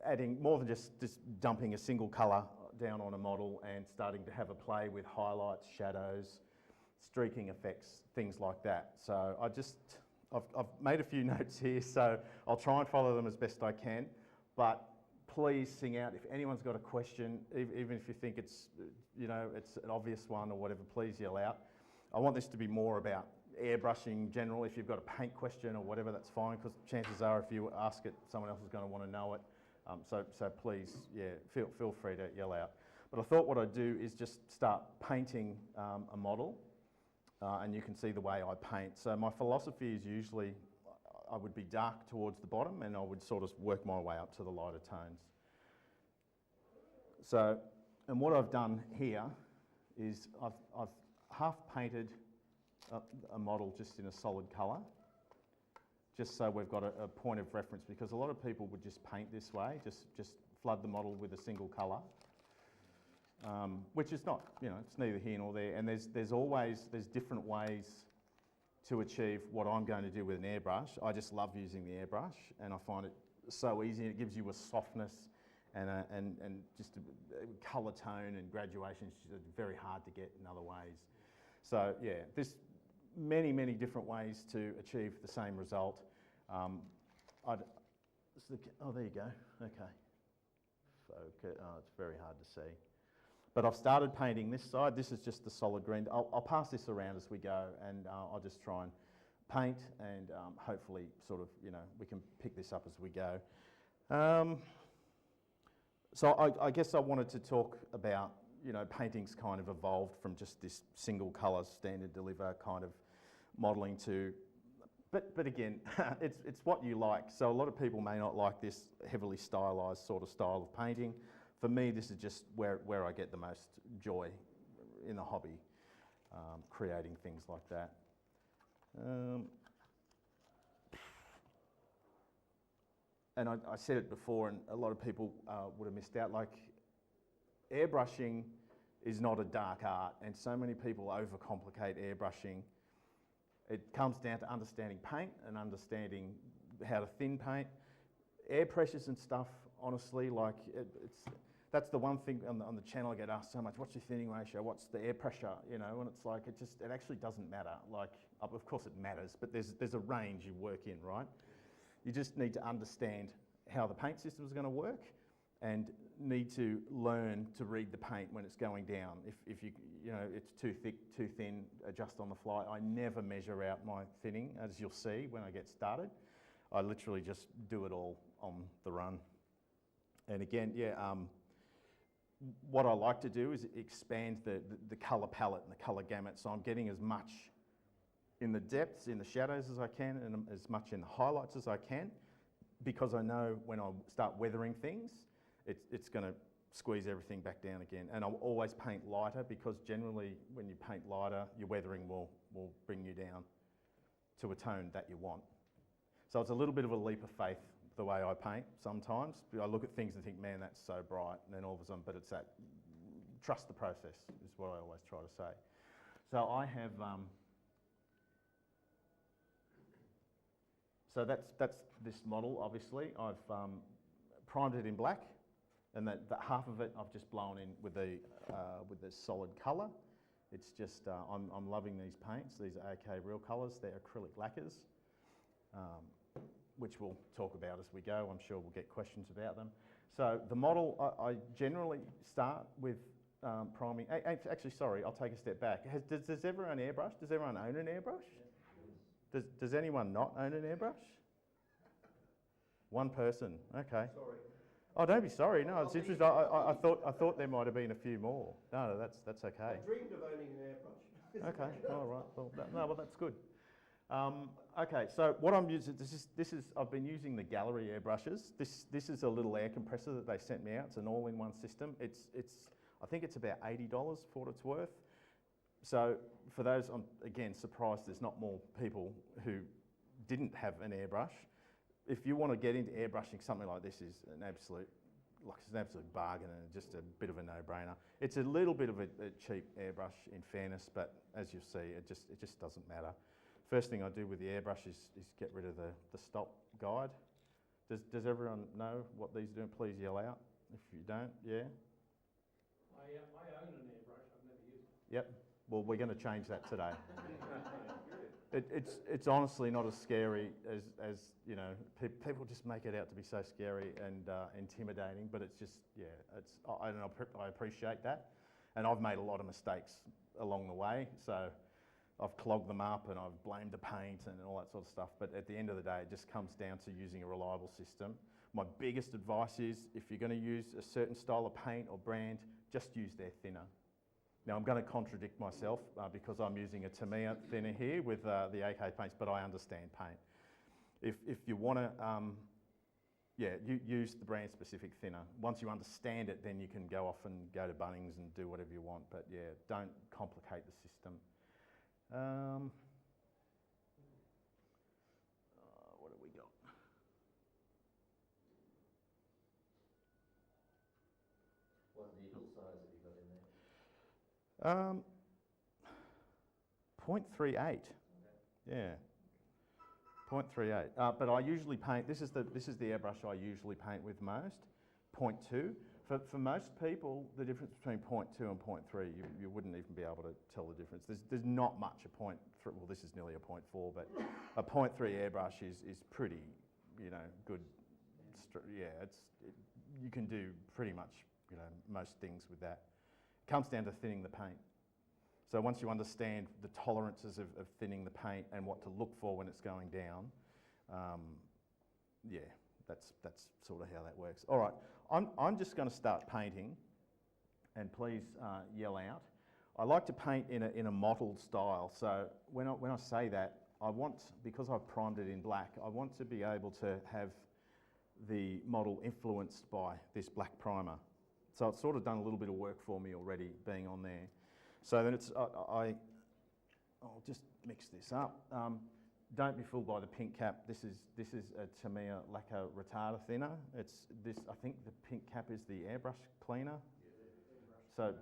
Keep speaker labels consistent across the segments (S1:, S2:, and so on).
S1: adding more than just dumping a single colour down on a model and starting to have a play with highlights, shadows, streaking effects, things like that. So I've made a few notes here, so I'll try and follow them as best I can, but please sing out if anyone's got a question, even if you think it's, it's an obvious one or whatever, please yell out. I want this to be more about airbrushing general. If you've got a paint question or whatever, that's fine, because chances are if you ask it, someone else is going to want to know it. So please, yeah, feel free to yell out. But I thought what I'd do is just start painting a model, and you can see the way I paint. So my philosophy is usually I would be dark towards the bottom and I would sort of work my way up to the lighter tones. So, and what I've done here is I've half painted a model just in a solid colour, just so we've got a point of reference, because a lot of people would just paint this way, just flood the model with a single colour, which is not, it's neither here nor there. And there's different ways to achieve what I'm going to do with an airbrush. I just love using the airbrush, and I find it so easy. It gives you a softness and just a colour tone and graduation is very hard to get in other ways. So yeah, there's many different ways to achieve the same result. Oh, there you go. Okay. Focus. Oh, it's very hard to see. But I've started painting this side. This is just the solid green. I'll pass this around as we go, and I'll just try and paint, and hopefully sort of, we can pick this up as we go. So I guess I wanted to talk about, painting's kind of evolved from just this single colour standard deliver kind of modelling to, but again, it's what you like. So a lot of people may not like this heavily stylised sort of style of painting. For me, this is just where I get the most joy in the hobby, creating things like that. And I said it before, and a lot of people would have missed out, like airbrushing is not a dark art, and so many people overcomplicate airbrushing. It comes down to understanding paint and understanding how to thin paint. Air pressures and stuff, honestly, like that's the one thing on the channel I get asked so much, what's your thinning ratio, what's the air pressure, and it's like, it actually doesn't matter. Like, of course it matters, but there's a range you work in, right? You just need to understand how the paint system is going to work, and need to learn to read the paint when it's going down. If it's too thick, too thin, adjust on the fly. I never measure out my thinning, as you'll see when I get started. I literally just do it all on the run. And again, what I like to do is expand the colour palette and the colour gamut, so I'm getting as much in the depths, in the shadows as I can, and as much in the highlights as I can, because I know when I start weathering things, it's going to squeeze everything back down again. And I'll always paint lighter, because generally when you paint lighter, your weathering will bring you down to a tone that you want. So it's a little bit of a leap of faith the way I paint sometimes. I look at things and think, man, that's so bright, and then all of a sudden, but it's that, trust the process is what I always try to say. So I have, so that's this model, obviously. I've primed it in black, and that half of it I've just blown in with the solid colour. It's just, I'm loving these paints. These are OK Real Colours. They're acrylic lacquers, which we'll talk about as we go. I'm sure we'll get questions about them. So the model, I generally start with priming. Actually, sorry, I'll take a step back. Does everyone airbrush? Does everyone own an airbrush? Does anyone not own an airbrush? One person, okay. Sorry. Oh, don't be sorry. No, it's interesting. I thought there might have been a few more. No, that's okay.
S2: I dreamed of owning an airbrush.
S1: Okay, all right. Well, that's good. Okay, so what I'm using, I've been using the gallery airbrushes. This is a little air compressor that they sent me out. It's an all-in-one system. I think it's about $80 for what it's worth. So for those, I'm again surprised there's not more people who didn't have an airbrush. If you want to get into airbrushing, something like this is an absolute bargain and just a bit of a no-brainer. It's a little bit of a cheap airbrush, in fairness, but as you'll see, it just doesn't matter. First thing I do with the airbrush is get rid of the stop guide, Does everyone know what these do? Please yell out if you don't. Yeah.
S2: I own an airbrush. I've never used it.
S1: Yep. Well, we're going to change that today. It's honestly not as scary as you know. People just make it out to be so scary and intimidating, but it's just, yeah. I don't know. I appreciate that, and I've made a lot of mistakes along the way. So I've clogged them up and I've blamed the paint and all that sort of stuff. But at the end of the day, it just comes down to using a reliable system. My biggest advice is if you're going to use a certain style of paint or brand, just use their thinner. Now I'm going to contradict myself because I'm using a Tamiya thinner here with the AK paints, but I understand paint. If you want to, use the brand specific thinner. Once you understand it, then you can go off and go to Bunnings and do whatever you want. But yeah, don't complicate the system. What have we got?
S3: What needle size have you got in there?
S1: 0.38.
S3: Okay.
S1: Yeah. 0.38. But I usually paint. This is the airbrush I usually paint with most. 0.2. For most people, the difference between 0.2 and 0.3, you wouldn't even be able to tell the difference. There's not much a 0.3. Well, this is nearly a 0.4, but a 0.3 airbrush is pretty, you know, good. Yeah, you can do pretty much, you know, most things with that. It comes down to thinning the paint. So once you understand the tolerances of thinning the paint and what to look for when it's going down, yeah, that's sort of how that works. All right, I'm just going to start painting, and please yell out. I like to paint in a mottled style. So when I say that, I want, because I've primed it in black, I want to be able to have the model influenced by this black primer. So it's sort of done a little bit of work for me already being on there. So then I'll just mix this up. Don't be fooled by the pink cap. This is a Tamiya lacquer retarder thinner. I think the pink cap is the airbrush cleaner. So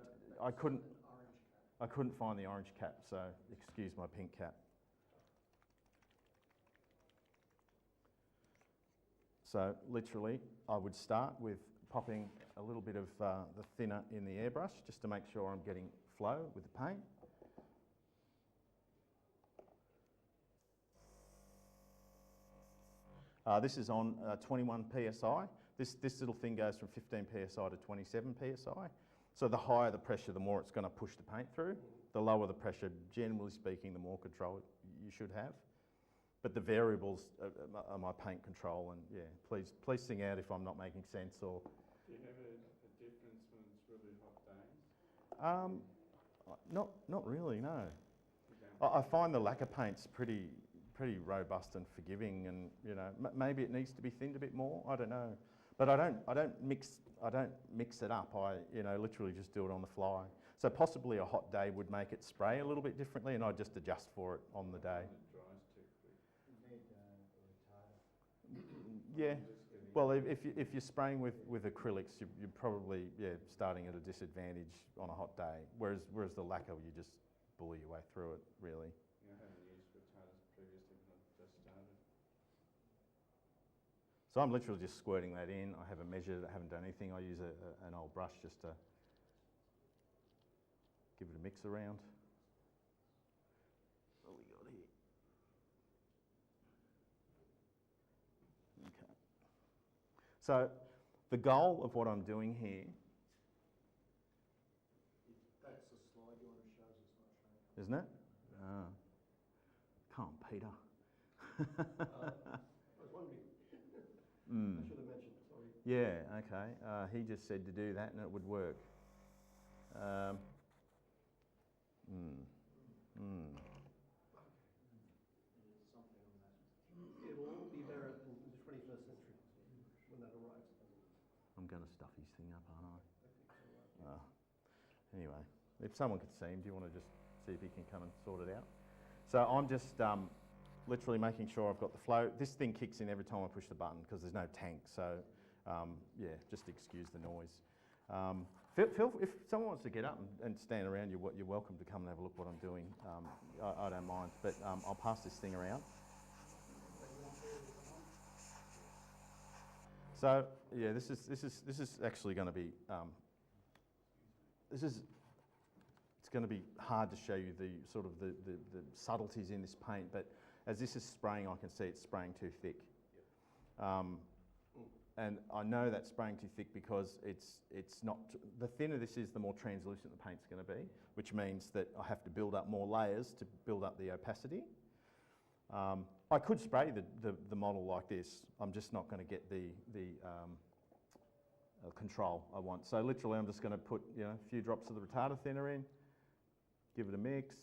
S1: I couldn't find the orange cap, so excuse my pink cap. So literally, I would start with popping a little bit of the thinner in the airbrush just to make sure I'm getting flow with the paint. This is on 21 psi. This little thing goes from 15 psi to 27 psi. So the higher the pressure, the more it's going to push the paint through. The lower the pressure, generally speaking, the more control you should have. But the variables are my paint control, and yeah, please sing out if I'm not making sense or.
S4: Do you have a difference when it's really hot days?
S1: Not really, no. I find the lacquer paint's pretty robust and forgiving, and you know, maybe it needs to be thinned a bit more. I don't know, but I don't mix it up. I literally just do it on the fly. So possibly a hot day would make it spray a little bit differently, and I just adjust for it on the day.
S4: It dries too quick.
S1: Yeah. Well, if you're spraying with acrylics, you're probably starting at a disadvantage on a hot day. Whereas the lacquer, you just bully your way through it, really.
S4: I haven't used retarders previously when I just started.
S1: So I'm literally just squirting that in. I haven't measured it, I haven't done anything. I use an old brush just to give it a mix around. What we got here? Okay. So the goal of what I'm doing here,
S2: That's the slide you want to show us, it's not showing.
S1: isn't it? Ah. Come on, Peter.
S2: I was wondering. I should have mentioned, sorry.
S1: Yeah, okay. He just said to do that and it would work.
S2: Something on that. It'll all be better in the 21st century when that arrives.
S1: I'm going to stuff his thing up, aren't I?
S2: I think so,
S1: Anyway, if someone could see him, do you want to just see if he can come and sort it out? So I'm just literally making sure I've got the flow. This thing kicks in every time I push the button because there's no tank. So yeah, just excuse the noise. If someone wants to get up and stand around, you're welcome to come and have a look what I'm doing. I don't mind, but I'll pass this thing around. So yeah, this is actually going to be it's going to be hard to show you the sort of the subtleties in this paint, but as this is spraying, I can see it's spraying too thick. And I know that's spraying too thick because it's not, the thinner this is, the more translucent the paint's going to be, which means that I have to build up more layers to build up the opacity. I could spray the model like this. I'm just not going to get the control I want. So literally I'm just going to put a few drops of the retarder thinner in, give it a mix,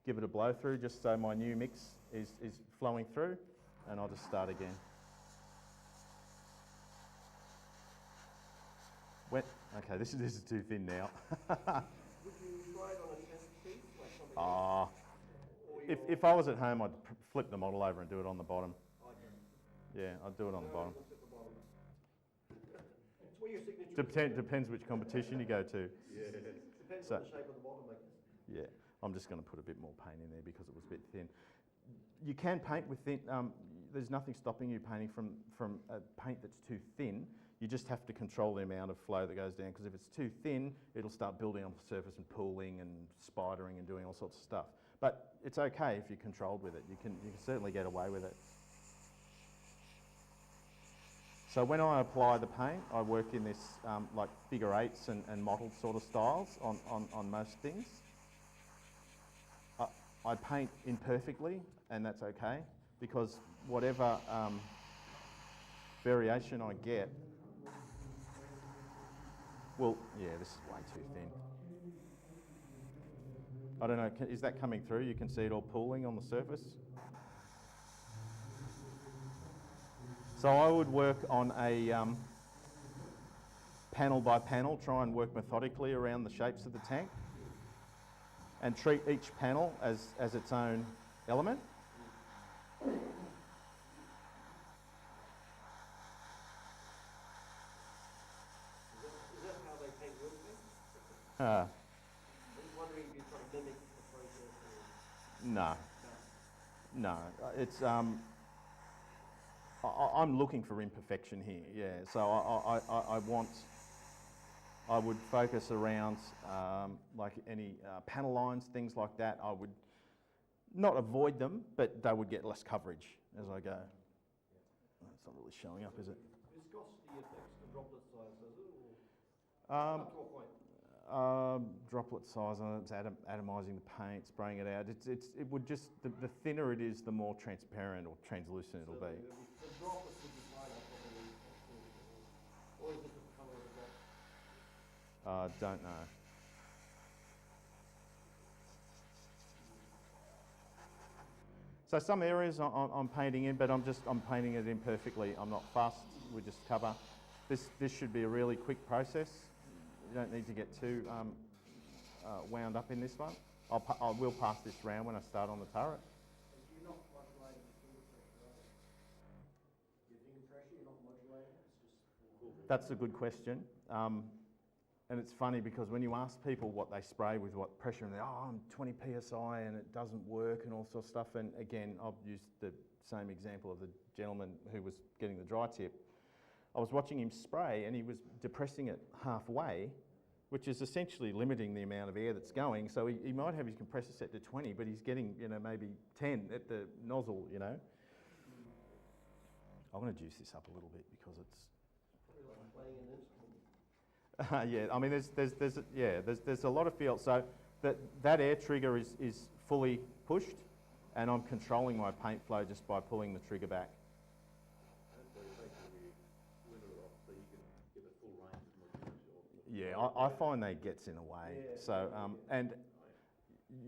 S1: give it a blow through just so my new mix is flowing through, and I'll just start again. Wet. Okay, this is too thin now.
S2: Would you try it on a test sheet, like something else?
S1: If I was at home, I'd flip the model over and do it on the bottom. Yeah, I'd do it on the bottom.
S2: It's where your signature
S1: Depends which competition you go to.
S2: Yeah. Depends on the shape of the bottom, I guess.
S1: Yeah, I'm just going to put a bit more paint in there because it was a bit thin. You can paint with thin. There's nothing stopping you painting from a paint that's too thin. You just have to control the amount of flow that goes down, because if it's too thin, it'll start building on the surface and pooling and spidering and doing all sorts of stuff. But it's okay if you're controlled with it. You can certainly get away with it. So when I apply the paint, I work in this like figure eights and mottled sort of styles on most things. I paint imperfectly, and that's okay, because whatever variation I get, well, yeah, this is way too thin. I don't know, is that coming through? You can see it all pooling on the surface. So I would work on a panel by panel, try and work methodically around the shapes of the tank, and treat each panel as its own element.
S2: Is that how they paint wood then? I was wondering if you're trying to mimic the process.
S1: No. It's I'm looking for imperfection here. Yeah. So I would focus around like any panel lines, things like that. I would not avoid them, but they would get less coverage as I go. It's not really showing up, is it?
S2: Viscosity affects the droplet size, does it? Or up to a point?
S1: Droplet size, it's atomising the paint, spraying it out. It would just, the thinner it is, the more transparent or translucent it'll be.
S2: The droplets would be lighter probably, or is it the colour of the drop?
S1: Don't know. So some areas I'm painting in, but I'm painting it imperfectly. I'm not fussed. We just cover. This should be a really quick process. You don't need to get too wound up in this one. I will pass this round when I start on the turret.
S2: You're not modulating the finger pressure, are you? Your finger pressure, you're not modulating, it's just...
S1: That's a good question. And it's funny because when you ask people what they spray with what pressure, and they're, I'm 20 psi and it doesn't work and all sorts of stuff. And again, I've used the same example of the gentleman who was getting the dry tip. I was watching him spray and he was depressing it halfway, which is essentially limiting the amount of air that's going. So he might have his compressor set to 20, but he's getting, maybe 10 at the nozzle, I'm going to juice this up a little bit because it's...
S2: Probably like playing an instrument.
S1: Yeah, I mean, there's a lot of feel. So that air trigger is fully pushed, and I'm controlling my paint flow just by pulling the trigger back. Yeah, I find that gets in a way.
S2: Yeah.
S1: So, and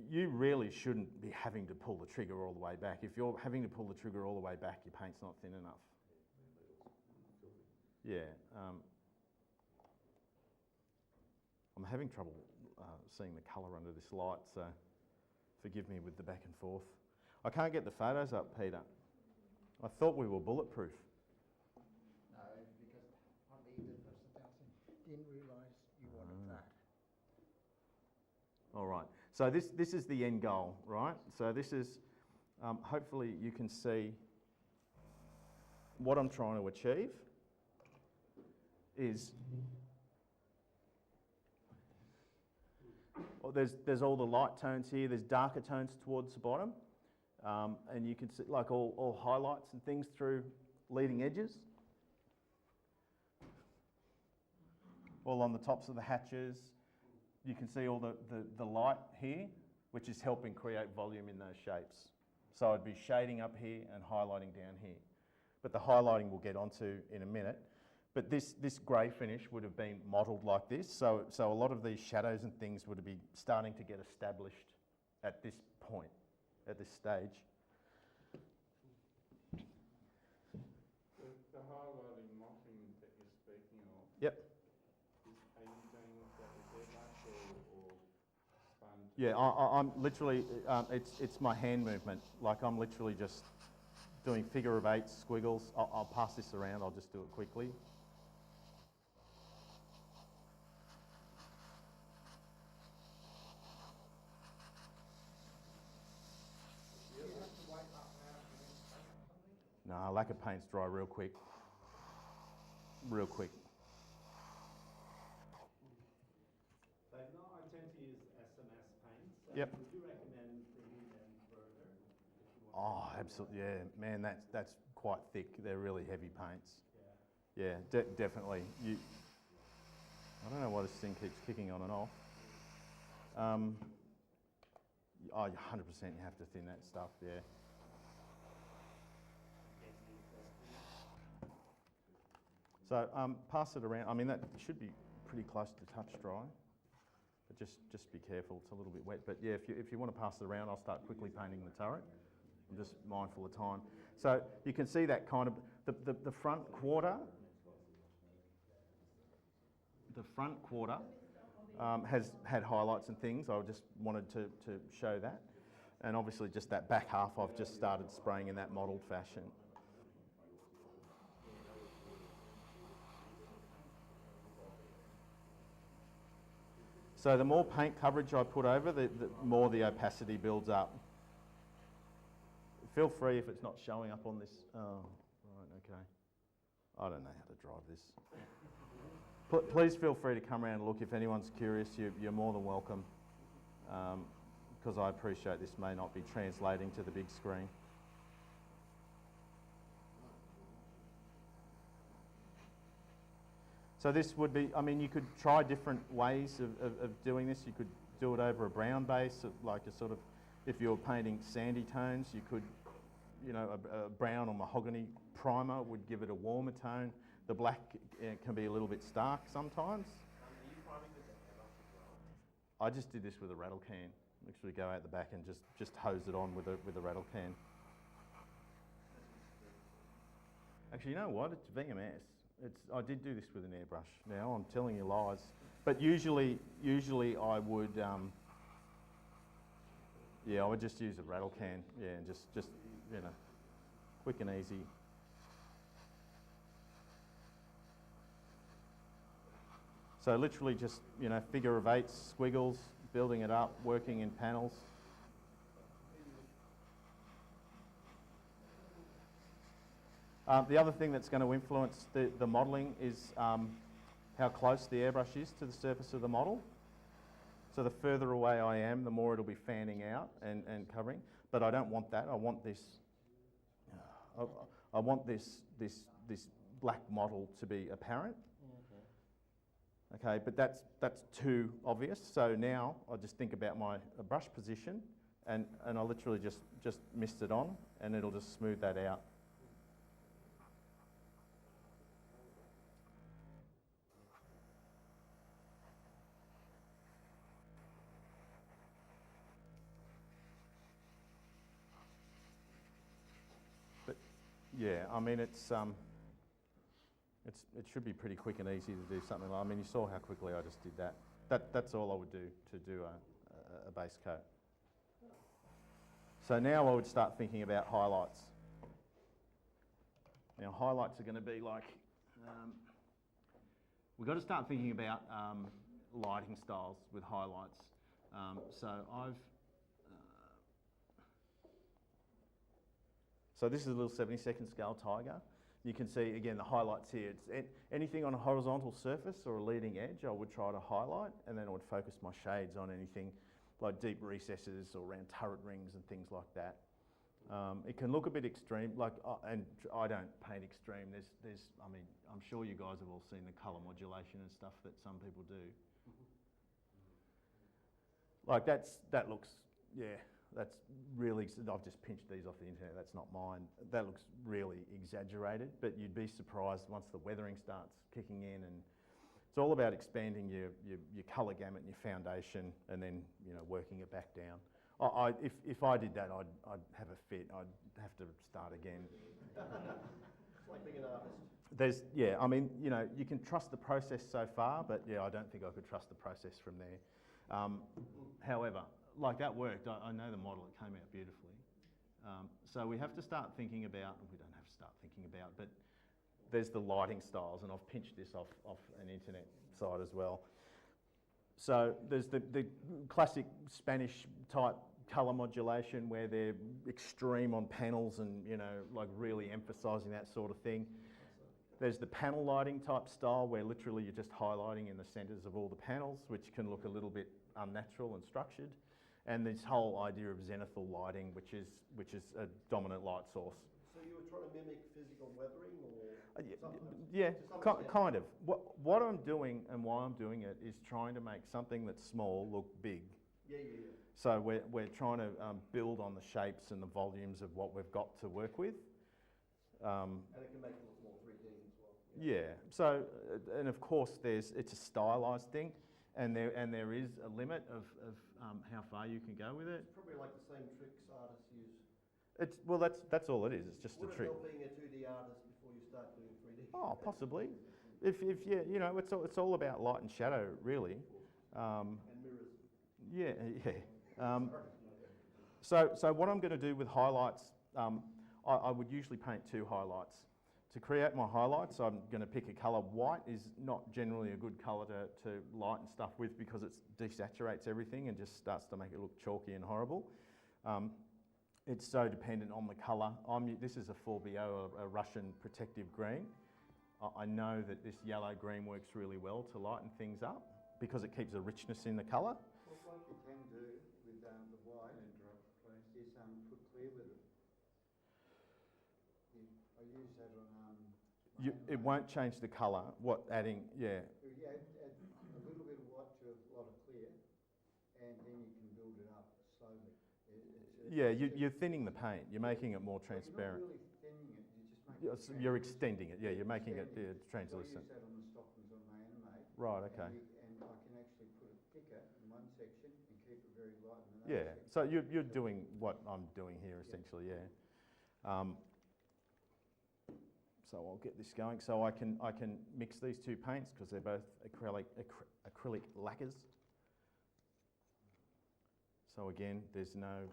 S1: you really shouldn't be having to pull the trigger all the way back. If you're having to pull the trigger all the way back, your paint's not thin enough. Yeah. I'm having trouble seeing the colour under this light, so forgive me with the back and forth. I can't get the photos up, Peter. I thought we were bulletproof.
S5: No, because partly the person tells him, didn't realise you wanted that.
S1: All right, so this is the end goal, right? So this is, hopefully you can see what I'm trying to achieve is, well, there's all the light tones here, there's darker tones towards the bottom, and you can see like all highlights and things through leading edges. All on the tops of the hatches, you can see all the light here, which is helping create volume in those shapes. So I'd be shading up here and highlighting down here. But the highlighting we'll get onto in a minute. But this grey finish would have been modelled like this, so a lot of these shadows and things would be starting to get established at this point, at this stage.
S4: The highlighting mopping that you're speaking of.
S1: Yep.
S4: Are you doing that with airbrush or sponge?
S1: Yeah, I'm literally, it's my hand movement. Like I'm literally just doing figure of eights, squiggles. I'll pass this around, I'll just do it quickly. No, lacquer paints dry real quick. Real quick.
S2: I tend to use SMS paints.
S1: Yep.
S2: Would you recommend bringing them further? If you want
S1: Oh, absolutely, yeah. Man, that's quite thick. They're really heavy paints.
S2: Yeah.
S1: Yeah, definitely. I don't know why this thing keeps kicking on and off. 100% you have to thin that stuff, yeah. So pass it around. I mean, that should be pretty close to touch dry, but just be careful. It's a little bit wet. But yeah, if you want to pass it around, I'll start quickly painting the turret. I'm just mindful of time. So you can see that kind of the front quarter. The front quarter has had highlights and things. I just wanted to show that, and obviously just that back half I've just started spraying in that modelled fashion. So the more paint coverage I put over, the more the opacity builds up. Feel free if it's not showing up on this. Oh, right, okay. I don't know how to drive this. Please feel free to come around and look. If anyone's curious, you're more than welcome. Because I appreciate this may not be translating to the big screen. So this would be, I mean, you could try different ways of doing this. You could do it over a brown base, like a sort of, if you're painting sandy tones, you could, you know, a brown or mahogany primer would give it a warmer tone. The black can be a little bit stark sometimes.
S2: Are you priming with the airbrush as well?
S1: I just did this with a rattle can. Literally go out the back and just hose it on with a rattle can. Actually, you know what? It's VMS. I did do this with an airbrush. Now I'm telling you lies, but usually I would, yeah, I would just use a rattle can, yeah, and just you know, quick and easy. So literally just, you know, figure of eights, squiggles, building it up, working in panels. The other thing that's going to influence the modelling is how close the airbrush is to the surface of the model. So the further away I am, the more it'll be fanning out and covering. But I don't want that. I want this. I want this black model to be apparent. Okay, but that's too obvious. So now I just think about my brush position, and I literally just mist it on, and it'll just smooth that out. Yeah, I mean it should be pretty quick and easy to do something like. I mean, you saw how quickly I just did that. That's all I would do to do a base coat. So now I would start thinking about highlights. Now highlights are going to be like we've got to start thinking about lighting styles with highlights. So this is a little 70-second scale tiger. You can see again the highlights here. It's anything on a horizontal surface or a leading edge I would try to highlight, and then I would focus my shades on anything like deep recesses or around turret rings and things like that. It can look a bit extreme, and I don't paint extreme. I mean, I'm sure you guys have all seen the colour modulation and stuff that some people do. Like that looks, yeah, that's really, I've just pinched these off the internet, that's not mine. That looks really exaggerated, but you'd be surprised once the weathering starts kicking in, and it's all about expanding your colour gamut and your foundation, and then, you know, working it back down. If I did that, I'd have a fit. I'd have to start again.
S2: It's like being an artist.
S1: I mean, you know, you can trust the process so far, but yeah, I don't think I could trust the process from there. However, like that worked. I know the model, it came out beautifully. So we have to start thinking about, we don't have to start thinking about, but there's the lighting styles, and I've pinched this off an internet site as well. So there's the classic Spanish type colour modulation where they're extreme on panels and, you know, like really emphasising that sort of thing. There's the panel lighting type style where literally you're just highlighting in the centres of all the panels, which can look a little bit unnatural and structured. And this whole idea of zenithal lighting, which is a dominant light source.
S2: So you were trying to mimic physical weathering, or
S1: yeah, kind of. What I'm doing and why I'm doing it is trying to make something that's small look big.
S2: Yeah.
S1: So we're trying to build on the shapes and the volumes of what we've got to work with.
S2: And it can make it look more 3D as well.
S1: Yeah. So, and of course, it's a stylised thing, and there is a limit of how far you can go with it.
S2: It's probably like the same tricks artists use.
S1: Well, that's all it is. It's just a trick.
S2: Would it help being a 2D artist before you start doing 3D?
S1: Oh, possibly. If yeah, you know, it's all about light and shadow, really.
S2: And mirrors.
S1: Yeah. So what I'm going to do with highlights, I would usually paint two highlights. To create my highlights, I'm going to pick a colour. White is not generally a good colour to lighten stuff with because it desaturates everything and just starts to make it look chalky and horrible. It's so dependent on the colour. This is a 4BO, a Russian protective green. I know that this yellow green works really well to lighten things up because it keeps a richness in the colour.
S5: Well, what you can do with the white is put clear with it. I use that on...
S1: It won't change the colour. Adding, yeah.
S5: Yeah, add a little bit of white to a lot of clear, and then you can build it up slowly.
S1: Yeah, you're thinning the paint. You're making it more transparent.
S5: You're not really thinning it, you're just making it...
S1: You're extending it. Yeah, you're making it translucent.
S5: I use that on the stockings on my animate.
S1: Right, okay.
S5: And I can actually put it thicker in one section and keep it very light in another
S1: Yeah,
S5: section.
S1: so you're doing what I'm doing here essentially, yeah. So I'll get this going. So I can mix these two paints because they're both acrylic lacquers. So again, there's no...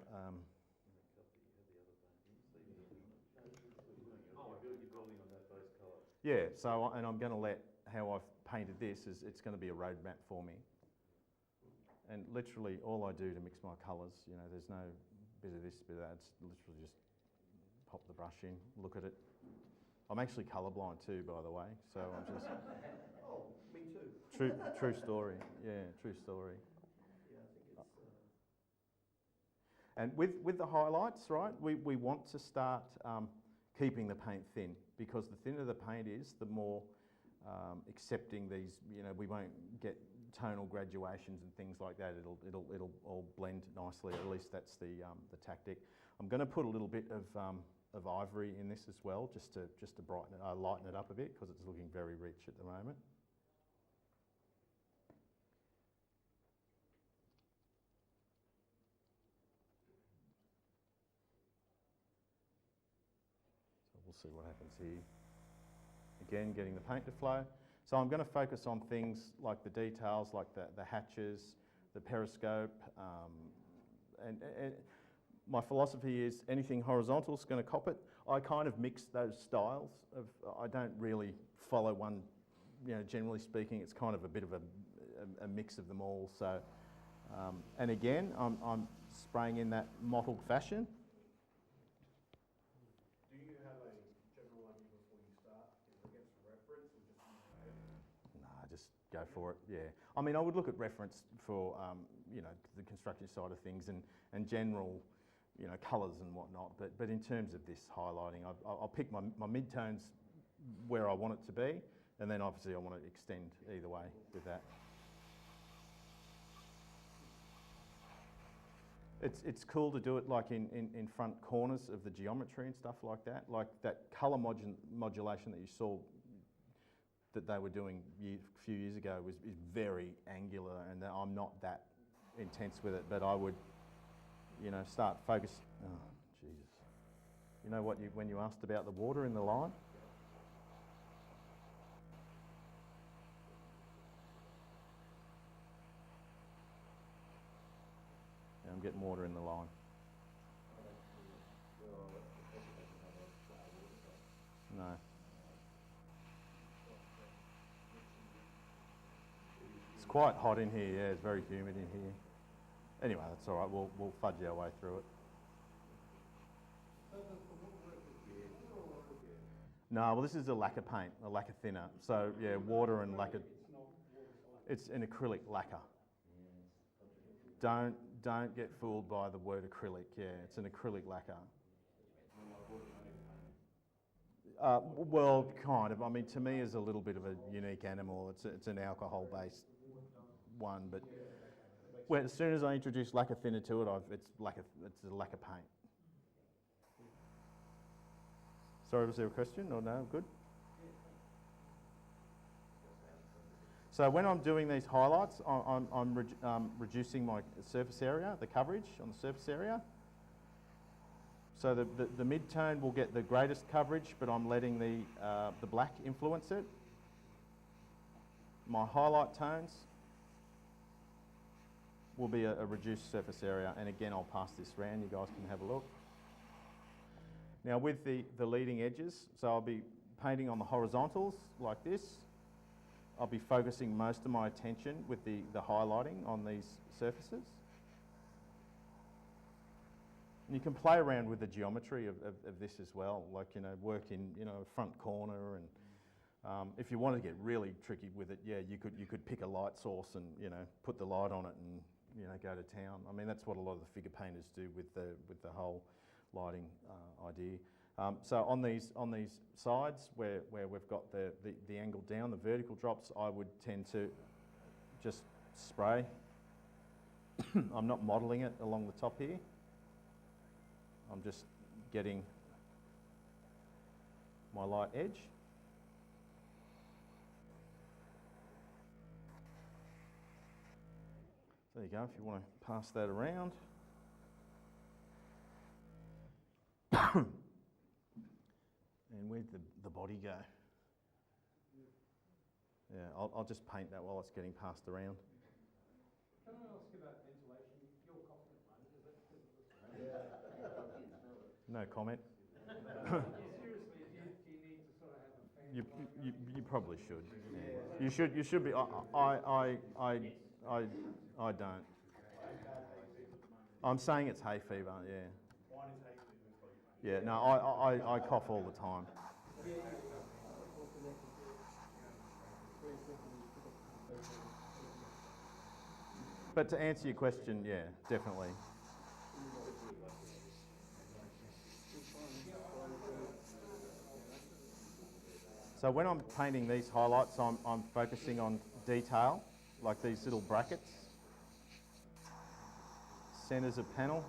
S1: Yeah, so, and I'm going to let how I've painted this is it's going to be a roadmap for me. And literally all I do to mix my colours, you know, there's no bit of this, bit of that, it's literally just pop the brush in, look at it. I'm actually colourblind too, by the way, so I'm just...
S2: Oh, me too.
S1: True story, yeah, true story.
S2: Yeah, I think it's...
S1: And with the highlights, right, we want to start keeping the paint thin, because the thinner the paint is, the more accepting these, you know, we won't get tonal graduations and things like that. It'll all blend nicely. At least that's the tactic. I'm going to put a little bit of ivory in this as well, just to brighten it, lighten it up a bit, because it's looking very rich at the moment. So we'll see what happens here. Again, getting the paint to flow. So I'm going to focus on things like the details, like the hatches, the periscope, and my philosophy is anything horizontal is going to cop it. I kind of mix those styles. I don't really follow one, you know, generally speaking, it's kind of a bit of a mix of them all. So, and again, I'm spraying in that mottled fashion.
S2: Do you have a general idea before you start
S1: just go for it. Yeah, I mean, I would look at reference for you know, the construction side of things and general, you know, colours and whatnot. But in terms of this highlighting, I'll pick my mid-tones where I want it to be, and then obviously I want to extend either way with that. It's cool to do it like in front corners of the geometry and stuff like that. Like that colour modulation that you saw that they were doing a few years ago is very angular, and I'm not that intense with it, but I would, you know, start focus. Oh, Jesus. You know what, when you asked about the water in the line? Yeah, I'm getting water in the line. No. It's quite hot in here, yeah, it's very humid in here. Anyway, that's all right, we'll fudge our way through it. No, well, this is a lacquer paint, a lacquer thinner. So, yeah, water and lacquer. It's an acrylic lacquer. Don't get fooled by the word acrylic, yeah, it's an acrylic lacquer. Well, kind of. I mean, to me, it's a little bit of a unique animal. It's an alcohol-based one, but as soon as I introduce lacquer thinner to it, it's a lacquer paint. Sorry, was there a question or no? Good. So when I'm doing these highlights, I'm reducing my surface area, the coverage on the surface area. So the mid-tone will get the greatest coverage, but I'm letting the black influence it. My highlight tones will be a reduced surface area, and again I'll pass this round, you guys can have a look. Now with the leading edges, so I'll be painting on the horizontals like this. I'll be focusing most of my attention with the highlighting on these surfaces. And you can play around with the geometry of this as well, like, you know, work in, you know, front corner, and if you want to get really tricky with it, yeah, you could pick a light source and, you know, put the light on it and, you know, go to town. I mean, that's what a lot of the figure painters do with the whole lighting idea. So on these sides where we've got the angle down, the vertical drops, I would tend to just spray. I'm not modelling it along the top here. I'm just getting my light edge. There you go, if you want to pass that around. And where'd the body go? Yeah, I'll just paint that while it's getting passed around.
S2: Can I ask about ventilation? You're confident, mate,
S1: No comment.
S2: Seriously, do you need to sort of have a fan?
S1: You probably should. Yeah. You should be. I don't. I'm saying it's hay fever. Yeah. Yeah. No, I cough all the time. But to answer your question, yeah, definitely. So when I'm painting these highlights, I'm focusing on detail, like these little brackets, centres of panel.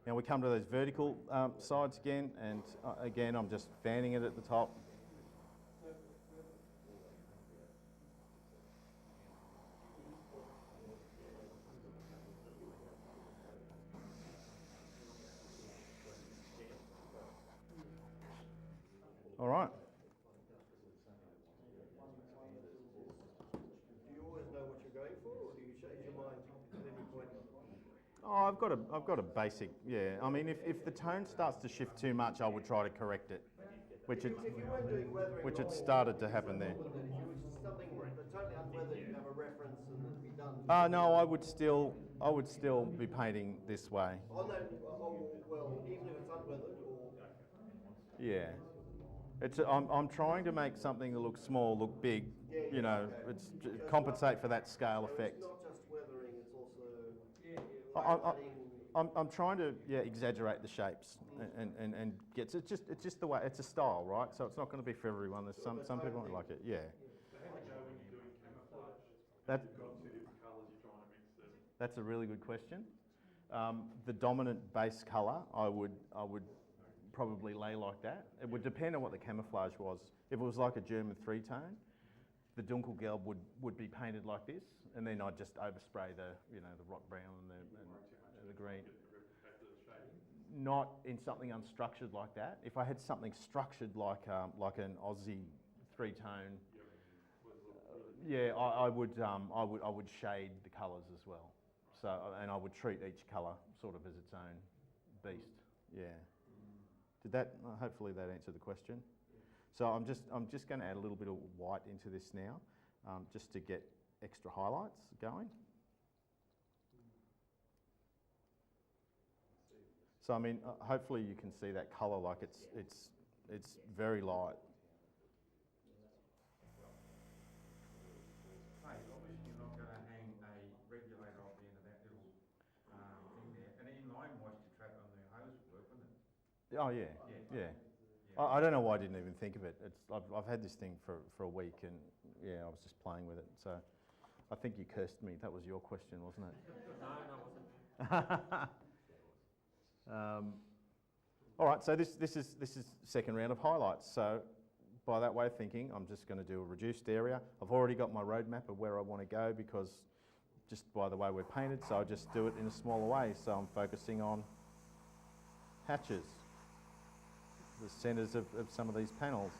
S1: Now we come to those vertical sides again, and again I'm just fanning it at the top. All right.
S2: Do you always know what you're going for, or do you change your mind at any point?
S1: Oh, I've got a basic, yeah. I mean, if the tone starts to shift too much, I would try to correct it, which it,
S2: If you weren't doing weathering,
S1: which it
S2: normal,
S1: started to happen there.
S2: if you was something totally unweathered, you have a reference and it'd be done.
S1: No, I would still be painting this way.
S2: Oh no, well, even if it's unweathered or...
S1: Yeah. I'm trying to make something that looks small look big,
S2: Yeah,
S1: you know,
S2: okay.
S1: it's compensate for that scale
S2: So
S1: effect.
S2: it's not just weathering, it's also
S1: I-
S2: highlighting.
S1: I'm trying to exaggerate the shapes and get it's just the way it's a style, right? So it's not going to be for everyone. There's some people won't like it. Yeah.
S4: So how do you go when you're doing camouflage?
S1: That
S4: You've got two different colours, you're trying to mix them.
S1: that's a really good question. The dominant base colour, I would probably lay like that. It would depend on what the camouflage was. If it was like a German three-tone, the Dunkelgelb would be painted like this, and then I'd just overspray the rock brown and the green. Not in something unstructured like that. If I had something structured like an Aussie three-tone, I would shade the colours as well. So and I would treat each colour sort of as its own beast. Yeah. Did that? Hopefully that answered the question. So I'm just going to add a little bit of white into this now, just to get extra highlights going. So I mean, hopefully you can see that colour, like it's very light.
S6: Hey, obviously you're not going to hang a regulator off the end of that little thing there. An inline moisture trap on the hose would work, wouldn't it?
S1: Oh yeah. I don't know why I didn't even think of it. I've had this thing for a week, and yeah, I was just playing with it. So I think you cursed me. That was your question, wasn't it?
S3: No, it wasn't.
S1: All right, so this is second round of highlights. So by that way of thinking, I'm just going to do a reduced area. I've already got my roadmap of where I want to go because just by the way we're painted, so I just do it in a smaller way. So I'm focusing on hatches, the centres of some of these panels.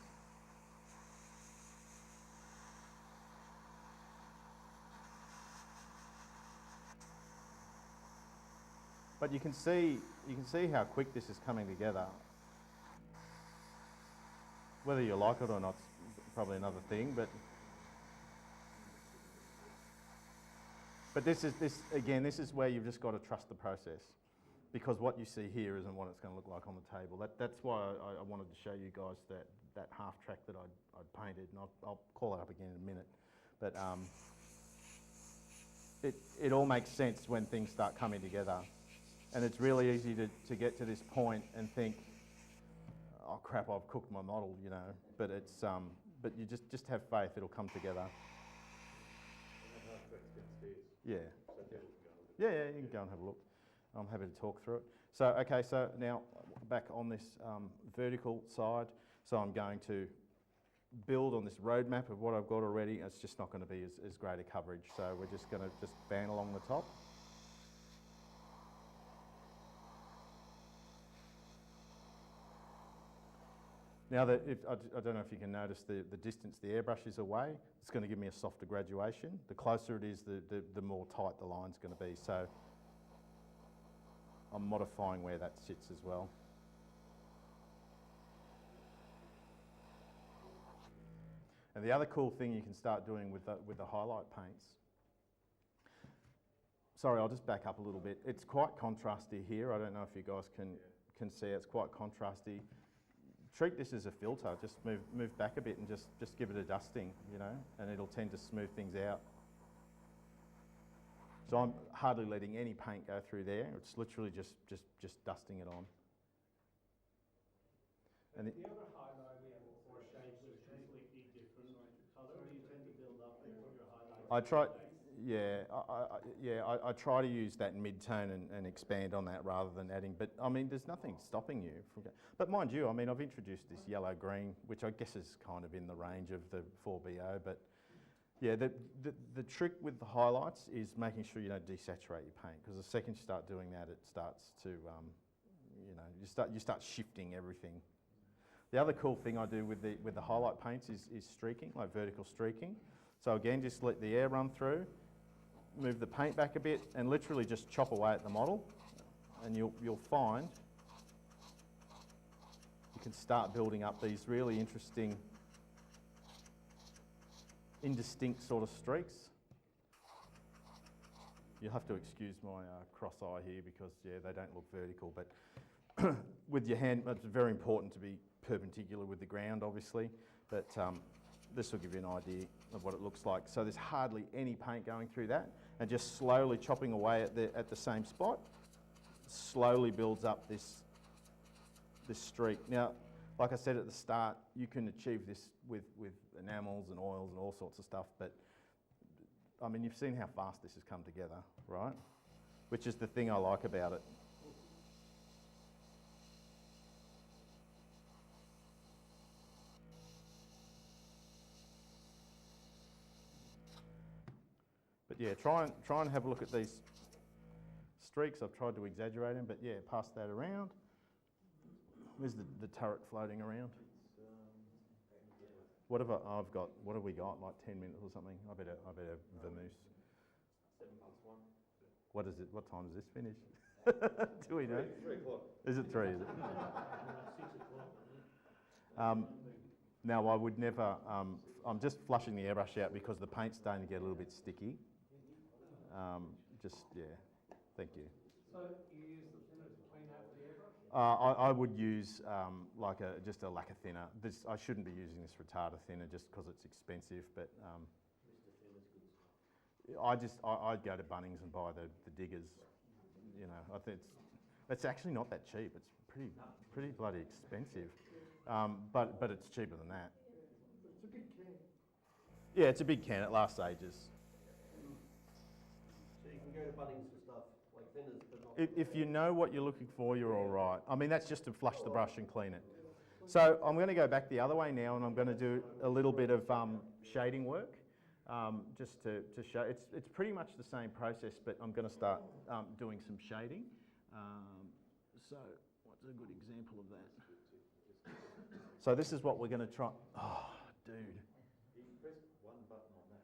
S1: But you can see how quick this is coming together. Whether you like it or not is probably another thing, but this is where you've just got to trust the process, because what you see here isn't what it's going to look like on the table. That's why I wanted to show you guys that half track that I'd painted, and I'll call it up again in a minute. But it all makes sense when things start coming together. And it's really easy to get to this point and think, oh crap, I've cooked my model, you know. But it's but you just have faith, it'll come together. Yeah. Yeah, you can go and have a look. I'm happy to talk through it. So okay, so now back on this vertical side. So I'm going to build on this roadmap of what I've got already. It's just not going to be as great a coverage. So we're just going to band along the top. Now that I don't know if you can notice the distance the airbrush is away, it's going to give me a softer graduation. The closer it is, the more tight the line's going to be. So I'm modifying where that sits as well. And the other cool thing you can start doing with the highlight paints. Sorry, I'll just back up a little bit. It's quite contrasty here. I don't know if you guys can see it. It's quite contrasty. Treat this as a filter. Just move back a bit and just give it a dusting, you know, and it'll tend to smooth things out. So I'm hardly letting any paint go through there. It's literally just dusting it on. And
S2: Do you ever highlight or shapes with a completely different colour? Do you tend to build up and put your highlights?
S1: I try. Yeah, I try to use that mid-tone and expand on that rather than adding, but I mean, there's nothing stopping you from, but mind you, I mean, I've introduced this yellow-green, which I guess is kind of in the range of the 4BO, but yeah, the trick with the highlights is making sure you don't desaturate your paint, because the second you start doing that, it starts to, you know, you start shifting everything. The other cool thing I do with the highlight paints is streaking, like vertical streaking. So again, just let the air run through. move the paint back a bit and literally just chop away at the model, and you'll find you can start building up these really interesting, indistinct sort of streaks. You'll have to excuse my cross eye here because, yeah, they don't look vertical, but with your hand, it's very important to be perpendicular with the ground, obviously, but this will give you an idea of what it looks like. So there's hardly any paint going through that, and just slowly chopping away at the same spot, slowly builds up this streak. Now, like I said at the start, you can achieve this with enamels and oils and all sorts of stuff, but I mean, you've seen how fast this has come together, right? Which is the thing I like about it. But yeah, try and have a look at these streaks. I've tried to exaggerate them, but yeah, pass that around. Where's the turret floating around? What have what have we got? Like 10 minutes or something? I better vamoose.
S3: 1:07.
S1: What is it? What time does this finish? Do we know?
S3: 3 o'clock.
S1: Is it 3? Is it?
S2: 6 o'clock.
S1: Now I would never. I'm just flushing the airbrush out because the paint's starting to get a little bit sticky. Yeah. Thank you.
S2: So you use the thinner to clean out the airbrush?
S1: I would use like just a lacquer thinner. I shouldn't be using this retarder thinner just because it's expensive, but I'd go to Bunnings and buy the diggers. You know, I think it's actually not that cheap. It's pretty bloody expensive, but it's cheaper than that.
S2: It's a big can.
S1: Yeah, it's a big can. It lasts ages.
S2: So you can go to Bunnings for stuff like thinners, but not...
S1: If you know what you're looking for, you're all right. I mean, that's just to flush the brush and clean it. So I'm going to go back the other way now, and I'm going to do a little bit of shading work, just to show. It's pretty much the same process, but I'm going to start doing some shading. So what's a good example of that? So this is what we're going to try. Oh, dude.
S3: He pressed one button on that.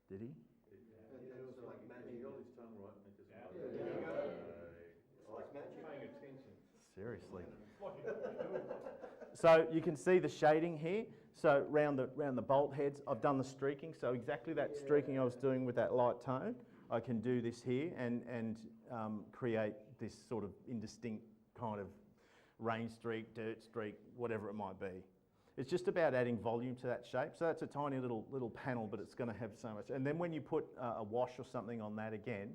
S1: Did he?
S3: It was like magic. He held his tongue right and it just
S2: It's like magic.
S3: paying attention.
S1: Seriously. So you can see the shading here. So round the bolt heads, I've done the streaking. So exactly that streaking I was doing with that light tone, I can do this here and create this sort of indistinct kind of rain streak, dirt streak, whatever it might be. It's just about adding volume to that shape. So that's a tiny little panel, but it's going to have so much. And then when you put a wash or something on that again,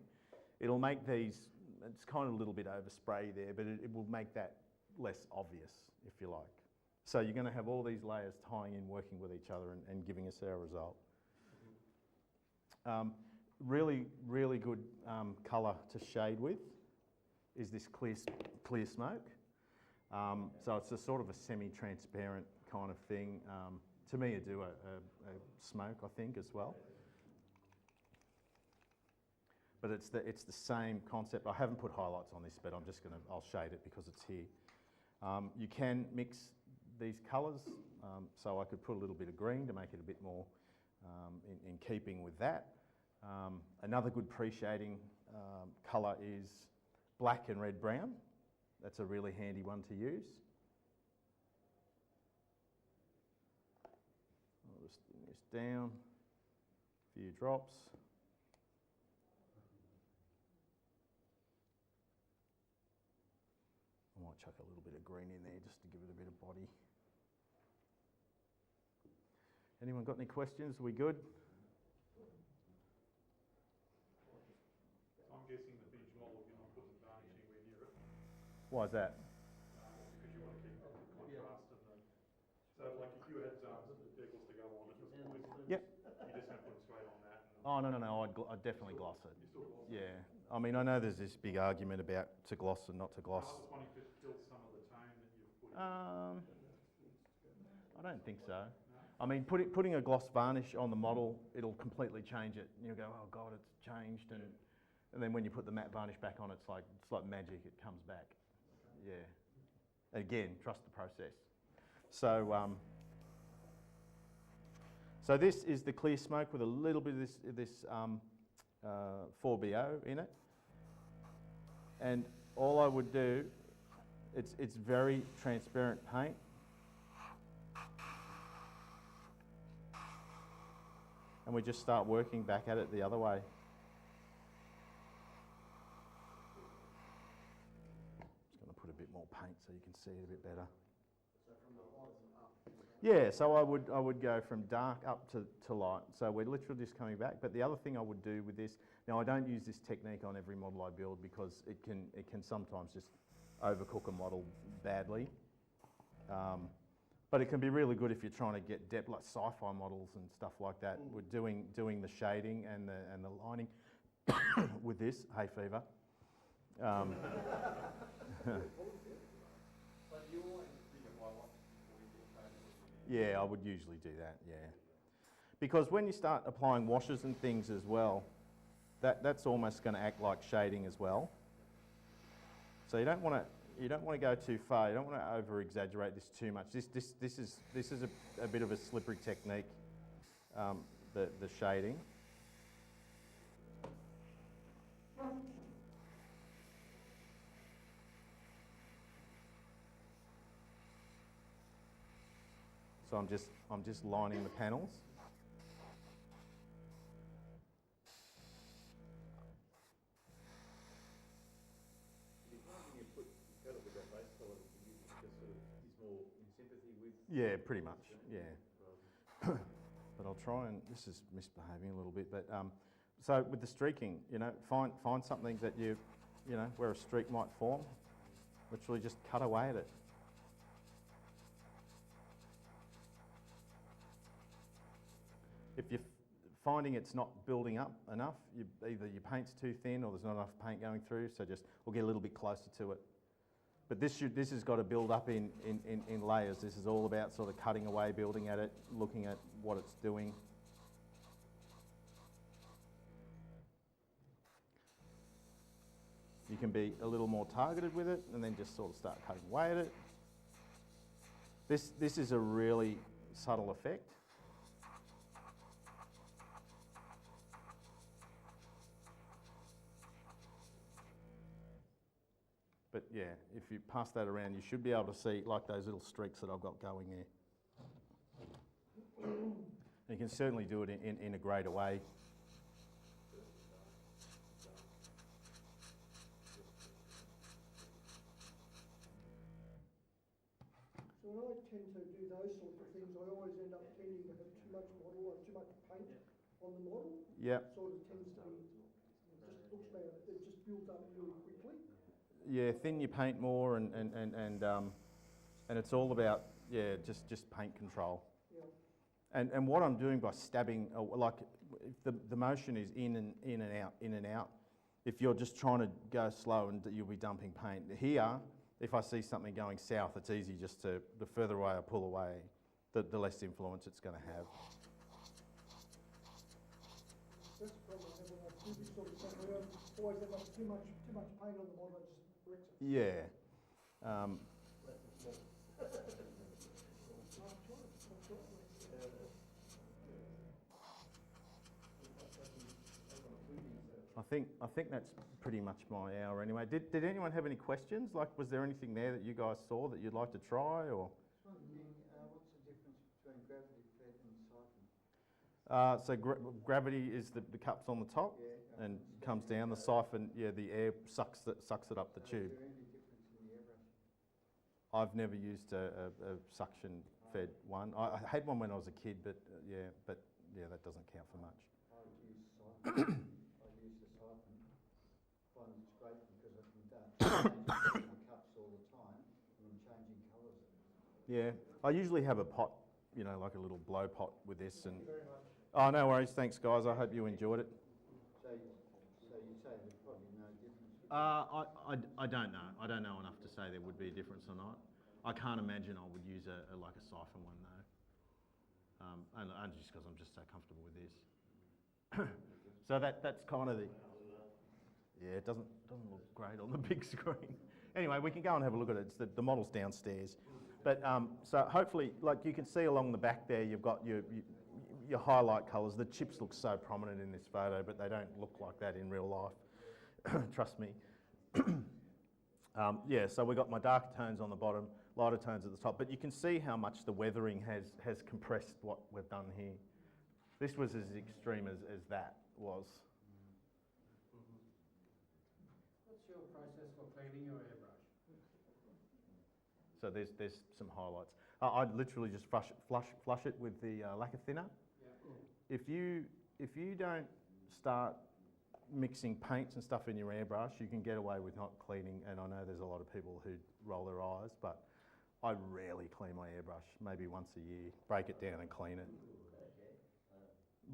S1: it'll make these, it's kind of a little bit overspray there, but it will make that less obvious, if you like. So you're going to have all these layers tying in, working with each other and giving us our result. Really, really good colour to shade with is this clear smoke. So it's a sort of a semi-transparent kind of thing. To me, it do a smoke, I think, as well. But it's the same concept. I haven't put highlights on this, but I'll shade it because it's here. You can mix these colours, so I could put a little bit of green to make it a bit more in keeping with that. Another good pre-shading colour is black and red brown. That's a really handy one to use. I'll just bring this down, a few drops. I might chuck a little bit of green in there just to give it a bit of body. Anyone got any questions? Are we good?
S4: I'm guessing the beach model, you're not putting varnish anywhere near it.
S1: Why is that?
S4: Because you want to keep the contrast and the... So like if you had vehicles to go on, it was always...
S1: Yep.
S4: You're just going to put them straight on that. And
S1: Oh, no, I'd definitely gloss it.
S4: you still gloss it.
S1: Yeah. I mean, I know there's this big argument about to gloss and not to gloss.
S4: I was just wondering if it fills some of the tone that you've put in.
S1: I don't think so. I mean, putting a gloss varnish on the model, it'll completely change it. You'll go, oh God, it's changed. And then when you put the matte varnish back on, it's like magic, it comes back. Yeah. Again, trust the process. So, so this is the clear smoke with a little bit of this 4BO in it. And all I would do, it's very transparent paint. And we just start working back at it the other way. Just going to put a bit more paint so you can see it a bit better.
S2: So from the bottom up.
S1: Yeah, so I would go from dark up to light. So we're literally just coming back. But the other thing I would do with this, now I don't use this technique on every model I build because it can sometimes just overcook a model badly. But it can be really good if you're trying to get depth, like sci-fi models and stuff like that. We're doing the shading and the lining with this hay fever.
S4: But you always think of highlights before you get painted.
S1: Yeah, I would usually do that. Yeah, because when you start applying washes and things as well, that's almost going to act like shading as well. So you don't want to go too far. You don't want to over exaggerate this too much. This is a bit of a slippery technique, the shading. So I'm just lining the panels. Yeah, pretty much, yeah. But I'll try and, this is misbehaving a little bit, but so with the streaking, you know, find something that you know, where a streak might form, literally just cut away at it. If you're finding it's not building up enough, either your paint's too thin or there's not enough paint going through, so we'll get a little bit closer to it. But this has got to build up in layers. This is all about sort of cutting away, building at it, looking at what it's doing. You can be a little more targeted with it and then just sort of start cutting away at it. This is a really subtle effect. But yeah, if you pass that around, you should be able to see like those little streaks that I've got going there. You can certainly do it in a greater way.
S5: So when I tend to do those sorts of things, I always end up tending to have too much model or too much paint on the model.
S1: Yep.
S5: Sort of tends to be, it just looks like it just builds up really quickly.
S1: Yeah, thin your paint more, and it's all about just paint control.
S5: Yeah.
S1: And what I'm doing by stabbing, like if the motion is in and out. If you're just trying to go slow, and you'll be dumping paint. Here, if I see something going south, it's easy just to, the further away I pull away, the less influence it's going to have.
S5: That's the problem I have when I do this sort of stuff. I always end up too much paint on the model. It just wrecks it.
S1: Yeah. I think that's pretty much my hour anyway. Did anyone have any questions? Like, was there anything there that you guys saw that you'd like to try, or?
S5: One thing, what's the difference between gravity fed and siphon?
S1: So gravity is the cups on the top,
S5: Yeah,
S1: and comes down. The siphon, the air sucks it up the tube.
S5: Is there any difference in the airbrush?
S1: I've never used a suction-fed one. I had one when I was a kid, but that doesn't count for much.
S5: I would use siphon. I use the siphon. Find it's great because I can change cups all the time and I'm changing colours.
S1: Yeah, I usually have a pot, like a little blow pot with this. And
S5: Thank you very much.
S1: oh, no worries. Thanks, guys. I hope you enjoyed it.
S5: So you say there's probably no difference?
S1: I don't know. I don't know enough to say there would be a difference or not. I can't imagine I would use like a siphon one though. And just because I'm just so comfortable with this. So that's kind of the. Yeah, it doesn't look great on the big screen. Anyway, we can go and have a look at it. It's the model's downstairs. But so hopefully, like you can see along the back there, you've got your highlight colours. The chips look so prominent in this photo, but they don't look like that in real life. Trust me. Yeah, so we got my darker tones on the bottom, lighter tones at the top, but you can see how much the weathering has compressed what we've done here. This was as extreme as that was.
S7: What's your process for cleaning your airbrush?
S1: So there's some highlights. I literally just flush it with the lacquer thinner.
S7: Yeah.
S1: If you don't start mixing paints and stuff in your airbrush, you can get away with not cleaning, and I know there's a lot of people who roll their eyes, but I rarely clean my airbrush, maybe once a year, break it down and clean it.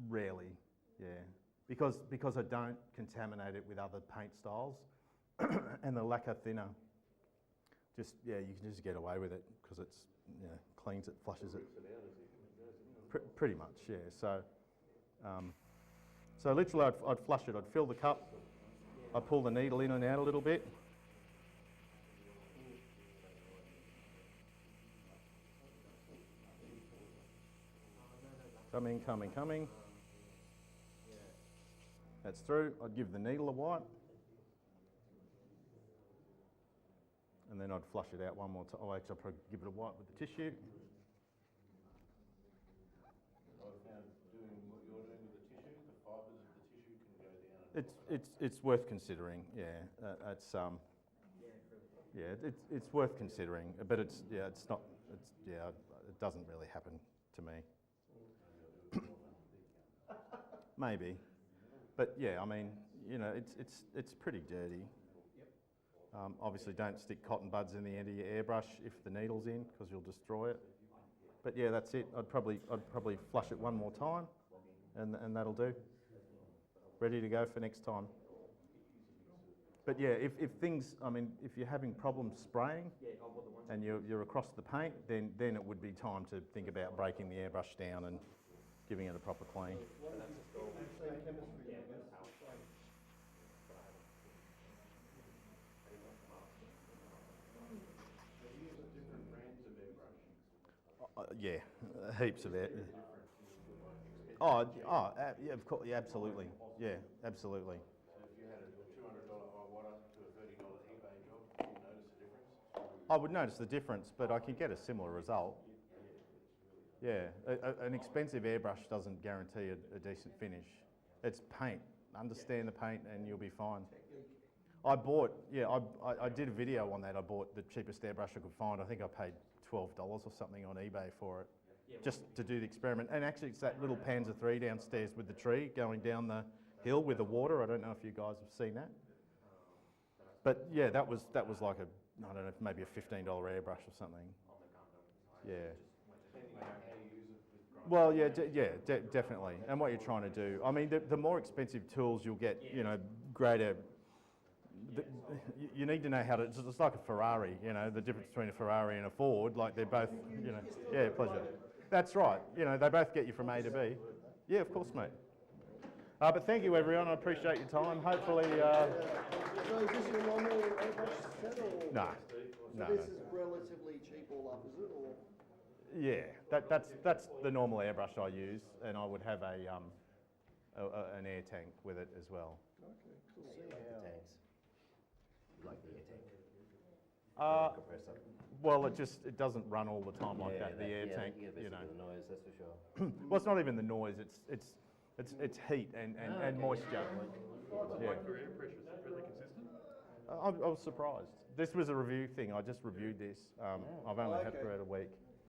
S1: Rarely, yeah. Because I don't contaminate it with other paint styles, and the lacquer thinner, just, yeah, you can just get away with it because it's, you know, cleans it, flushes it. Pretty much, yeah. So literally I'd flush it, I'd fill the cup, I'd pull the needle in and out a little bit. Coming. That's through. I'd give the needle a wipe. And then I'd flush it out one more time. Oh, actually, I'd probably give it a wipe with the tissue. It's worth considering, yeah. It's worth considering, but it doesn't really happen to me. Maybe, but yeah, I mean, you know, it's pretty dirty. Obviously, don't stick cotton buds in the end of your airbrush if the needle's in, because you'll destroy it. But yeah, that's it. I'd probably flush it one more time, and that'll do. Ready to go for next time. But yeah, if things, I mean, if you're having problems spraying and you're across the paint, then it would be time to think about breaking the airbrush down and giving it a proper clean. Yeah, heaps of it. Yeah, of course, yeah, absolutely. Yeah, absolutely.
S8: So if you had a $200 high water to a $30 eBay job, would you notice the difference?
S1: I would notice the difference, but I can get a similar result. Yeah, an expensive airbrush doesn't guarantee a decent finish. It's paint. Understand the paint and you'll be fine. I did a video on that. I bought the cheapest airbrush I could find. I think I paid $12 or something on eBay for it, just to do the experiment. And actually it's that little Panzer III downstairs with the tree going down the hill with the water. I don't know if you guys have seen that. But yeah, that was like I don't know, maybe a $15 airbrush or something. Yeah. Well, yeah, definitely. And what you're trying to do, I mean, the more expensive tools you'll get, you know, greater. You need to know how to. It's like a Ferrari, you know, the difference between a Ferrari and a Ford. Like they're both, you know. Yeah, pleasure. That's right. You know, they both get you from A to B. Yeah, of course, mate. But thank you, everyone. I appreciate your time. Hopefully.
S2: So is this your normal airbrush set or?
S1: No.
S2: So this is relatively cheap all up, is it? Or?
S1: Yeah, that's the normal airbrush I use, and I would have an air tank with it as well.
S2: Okay, cool.
S3: Like the air tank. Compressor.
S1: Well, it doesn't run all the time like that. The air tank,
S3: you know. The noise, that's for sure.
S1: Well, it's not even the noise. It's heat and moisture. Yeah.
S4: Like for air pressure, is it really consistent?
S1: I was surprised. This was a review thing. I just reviewed this. I've only had it for about a week.